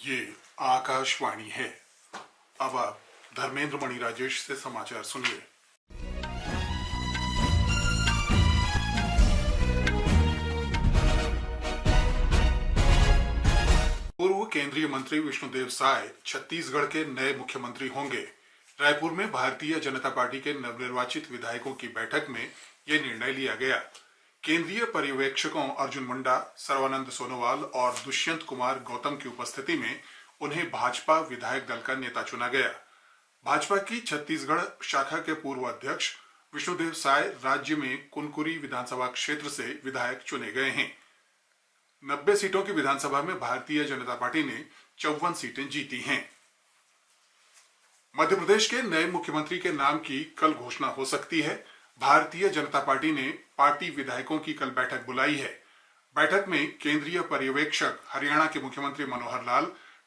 ये आकाशवाणी है। अब आप धर्मेंद्र मणि राजेश से समाचार सुनिए। पूर्व केंद्रीय मंत्री विष्णुदेव साय छत्तीसगढ़ के नए मुख्यमंत्री होंगे। रायपुर में भारतीय जनता पार्टी के नवनिर्वाचित विधायकों की बैठक में यह निर्णय लिया गया। केंद्रीय पर्यवेक्षकों अर्जुन मुंडा, सर्बानंद सोनोवाल और दुष्यंत कुमार गौतम की उपस्थिति में उन्हें भाजपा विधायक दल का नेता चुना गया। भाजपा की छत्तीसगढ़ शाखा के पूर्व अध्यक्ष विष्णुदेव साय राज्य में कुनकुरी विधानसभा क्षेत्र से विधायक चुने गए हैं। 90 सीटों की विधानसभा में भारतीय जनता पार्टी ने 54 सीटें जीती हैं। मध्य प्रदेश के नए मुख्यमंत्री के नाम की कल घोषणा हो सकती है। भारतीय जनता पार्टी ने पार्टी विधायकों की कल बैठक बुलाई है। बैठक में केंद्रीय पर्यवेक्षक हरियाणा के मुख्यमंत्री मनोहर लाल,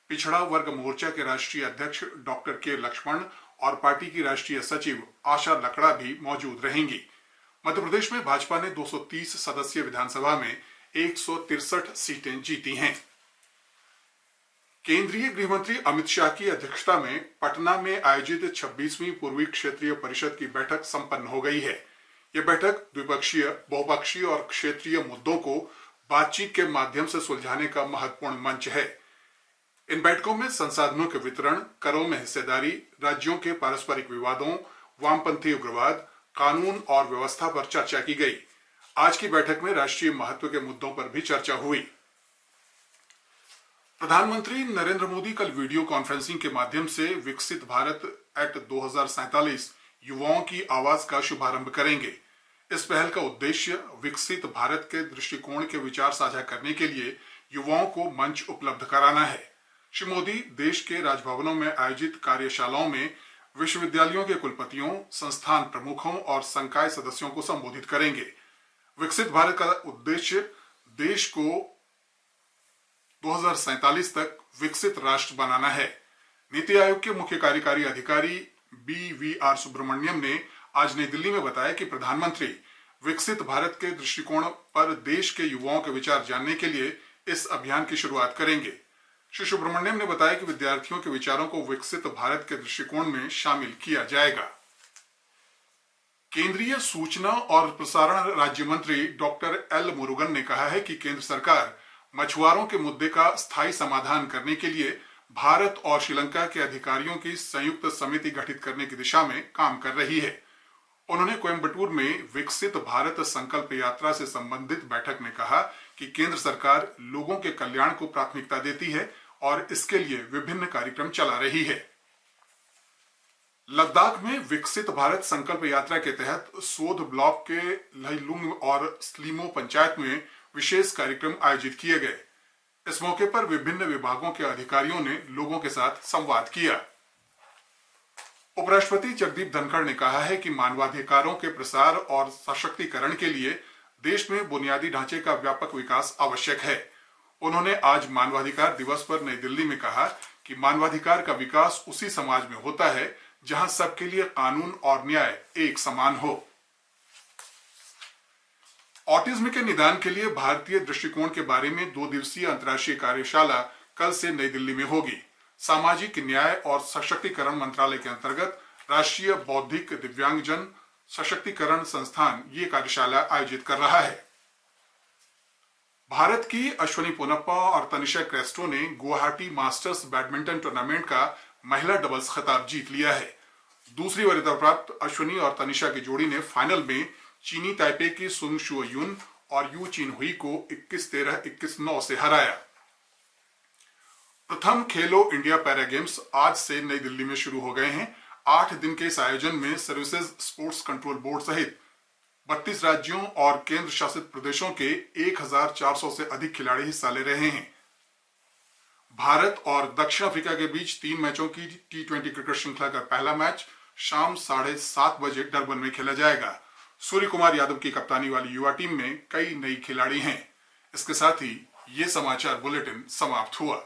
पिछड़ा वर्ग मोर्चा के राष्ट्रीय अध्यक्ष डॉक्टर के लक्ष्मण और पार्टी की राष्ट्रीय सचिव आशा लकड़ा भी मौजूद रहेंगी। मध्य प्रदेश में भाजपा ने 230 सदस्यीय विधानसभा में 163 सीटें जीती हैं। केंद्रीय गृह मंत्री अमित शाह की अध्यक्षता में पटना में आयोजित 26वीं पूर्वी क्षेत्रीय परिषद की बैठक संपन्न हो गई है। यह बैठक द्विपक्षीय, बहुपक्षीय और क्षेत्रीय मुद्दों को बातचीत के माध्यम से सुलझाने का महत्वपूर्ण मंच है। इन बैठकों में संसाधनों के वितरण, करों में हिस्सेदारी, राज्यों के पारस्परिक विवादों, वामपंथी उग्रवाद, कानून और व्यवस्था पर चर्चा की गई। आज की बैठक में राष्ट्रीय महत्व के मुद्दों पर भी चर्चा हुई। प्रधानमंत्री नरेंद्र मोदी कल वीडियो कॉन्फ्रेंसिंग के माध्यम से विकसित भारत एट 2047 युवाओं की आवाज का शुभारंभ करेंगे। इस पहल का उद्देश्य विकसित भारत के दृष्टिकोण के विचार साझा करने के लिए युवाओं को मंच उपलब्ध कराना है। श्री मोदी देश के राजभवनों में आयोजित कार्यशालाओं में विश्वविद्यालयों के कुलपतियों, संस्थान प्रमुखों और संकाय सदस्यों को संबोधित करेंगे। विकसित भारत का उद्देश्य देश को 2047 तक विकसित राष्ट्र बनाना है। नीति आयोग के मुख्य कार्यकारी अधिकारी BVR सुब्रमण्यम ने आज नई दिल्ली में बताया कि प्रधानमंत्री विकसित भारत के दृष्टिकोण पर देश के युवाओं के विचार जानने के लिए इस अभियान की शुरुआत करेंगे। श्री सुब्रमण्यम ने बताया कि विद्यार्थियों के विचारों को विकसित भारत के दृष्टिकोण में शामिल किया जाएगा। केंद्रीय सूचना और प्रसारण राज्य मंत्री डॉक्टर L मुरुगन ने कहा है कि केंद्र सरकार मछुआरों के मुद्दे का स्थायी समाधान करने के लिए भारत और श्रीलंका के अधिकारियों की संयुक्त समिति गठित करने की दिशा में काम कर रही है। उन्होंने कोयम्बटूर में विकसित भारत संकल्प यात्रा से संबंधित बैठक में कहा कि केंद्र सरकार लोगों के कल्याण को प्राथमिकता देती है और इसके लिए विभिन्न कार्यक्रम चला रही है। लद्दाख में विकसित भारत संकल्प यात्रा के तहत सोध ब्लॉक के लहिलुंग और स्लीमो पंचायत में विशेष कार्यक्रम आयोजित किए गए। इस मौके पर विभिन्न विभागों के अधिकारियों ने लोगों के साथ संवाद किया। उपराष्ट्रपति जगदीप धनखड़ ने कहा है कि मानवाधिकारों के प्रसार और सशक्तिकरण के लिए देश में बुनियादी ढांचे का व्यापक विकास आवश्यक है। उन्होंने आज मानवाधिकार दिवस पर नई दिल्ली में कहा कि मानवाधिकार का विकास उसी समाज में होता है जहां सबके लिए कानून और न्याय एक समान हो। ऑटिज्म के निदान के लिए भारतीय दृष्टिकोण के बारे में 2 दिवसीय अंतर्राष्ट्रीय कार्यशाला कल से नई दिल्ली में होगी। सामाजिक न्याय और सशक्तिकरण मंत्रालय के अंतर्गत राष्ट्रीय बौद्धिक दिव्यांगजन सशक्तिकरण संस्थान ये कार्यशाला आयोजित कर रहा है। भारत की अश्विनी पोनप्पा और तनिषा क्रेस्टो ने गुवाहाटी मास्टर्स बैडमिंटन टूर्नामेंट का महिला डबल्स खिताब जीत लिया है। दूसरी वरीयता प्राप्त अश्विनी और तनिषा की जोड़ी ने फाइनल में चीनी ताइपे की सुंग शुओ युन और यू चिन हुई को 21-13, 21-9 से हराया। प्रथम खेलो इंडिया पैरा गेम्स आज से नई दिल्ली में शुरू हो गए हैं। 8 दिन के इस आयोजन में सर्विसेज स्पोर्ट्स कंट्रोल बोर्ड सहित 32 राज्यों और केंद्र शासित प्रदेशों के 1400 से अधिक खिलाड़ी हिस्सा ले रहे हैं। भारत और दक्षिण अफ्रीका के बीच 3 मैचों की T20 क्रिकेट श्रृंखला का पहला मैच शाम 7:30 बजे डरबन में खेला जाएगा। सूर्य कुमार यादव की कप्तानी वाली युवा टीम में कई नई खिलाड़ी हैं। इसके साथ ही ये समाचार बुलेटिन समाप्त हुआ।